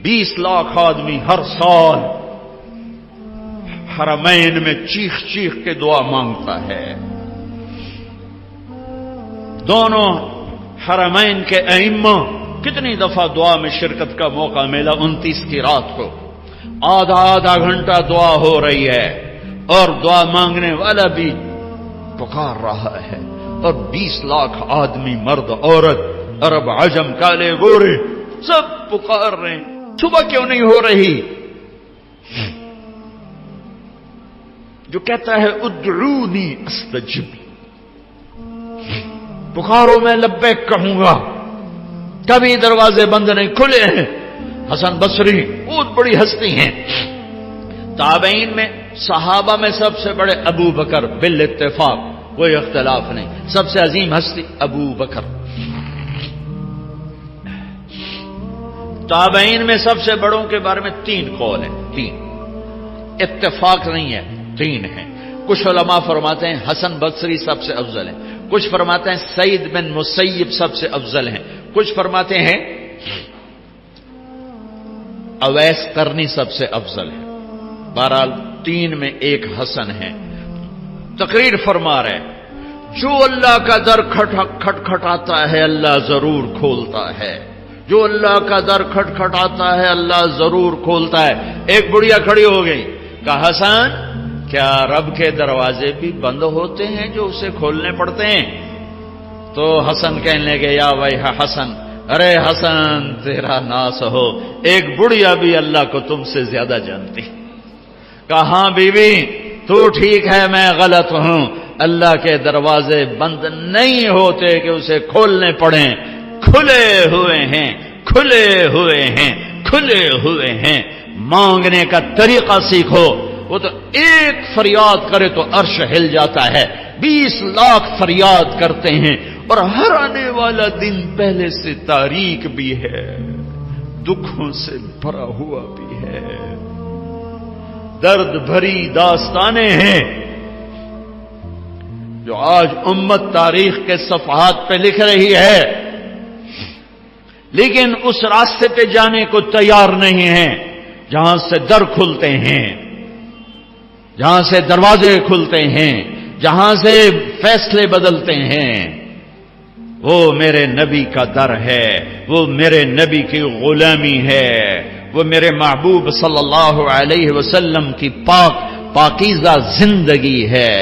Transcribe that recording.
20 लाख आदमी हर साल हरमैन में चीख चीख के दुआ मांगता है। दोनों हरमैन के अइम्मा कितनी दफा दुआ में शिरकत का मौका मिला। 29 की रात को आधा आधा घंटा दुआ हो रही है और दुआ मांगने वाला भी पुकार रहा है, और 20 लाख आदमी, मर्द, औरत, अरब, अजम, काले, गोरे सब पुकार रहे हैं। सुबह क्यों नहीं हो रही? जो कहता है उद्ऊनी अस्तजिब, पुकारो मैं लब्बैक कहूंगा, कभी दरवाजे बंद नहीं खुले हैं। हसन बसरी बहुत बड़ी हस्ती हैं। ताबईन में सहाबा में सबसे बड़े अबू बकर, बिल इत्तेफाक, कोई इख्तिलाफ नहीं, सबसे अजीम हस्ती अबू बकर। ताबईन में सबसे बड़ों के बारे में 3 कौल हैं, 3 इत्तेफाक नहीं है, 3 हैं। कुछ उलमा फरमाते हैं हसन बसरी सबसे अफजल है, कुछ फरमाते हैं सईद बिन मुसैयब सबसे अफजल हैं, कुछ फरमाते हैं अवैस करनी सबसे अफजल है। बहरहाल 3 में एक हसन है। तकरीर फरमा रहे, जो अल्लाह का दर खटखटाता है अल्लाह जरूर खोलता है, जो अल्लाह का दर खटखटाता है अल्लाह जरूर खोलता है। एक बुढ़िया खड़ी हो गई, कहा हसन, क्या रब के दरवाजे भी बंद होते हैं जो उसे खोलने पड़ते हैं? तो हसन कहने लगे, या भाई हसन, अरे हसन तेरा नास हो, एक बुढ़िया भी अल्लाह को तुमसे ज्यादा जानती। कहा बीवी तू ठीक है, मैं गलत हूं, अल्लाह के दरवाजे बंद नहीं होते कि उसे खोलने पड़े, खुले हुए हैं, खुले हुए हैं, खुले हुए हैं। मांगने का तरीका सीखो। वो तो एक फरियाद करे तो अर्श हिल जाता है, 20 लाख फरियाद करते हैं, और हर आने वाला दिन पहले से तारीख भी है, दुखों से भरा हुआ भी है, दर्द भरी दास्तानें हैं जो आज उम्मत तारीख के सफहात पे लिख रही है, लेकिन उस रास्ते पे जाने को तैयार नहीं है जहां से दर खुलते हैं, जहां से दरवाजे खुलते हैं, जहां से फैसले बदलते हैं। वो मेरे नबी का दर है, वो मेरे नबी की गुलामी है, वो मेरे महबूब सल्लल्लाहु अलैहि वसल्लम की पाकीज़ा जिंदगी है।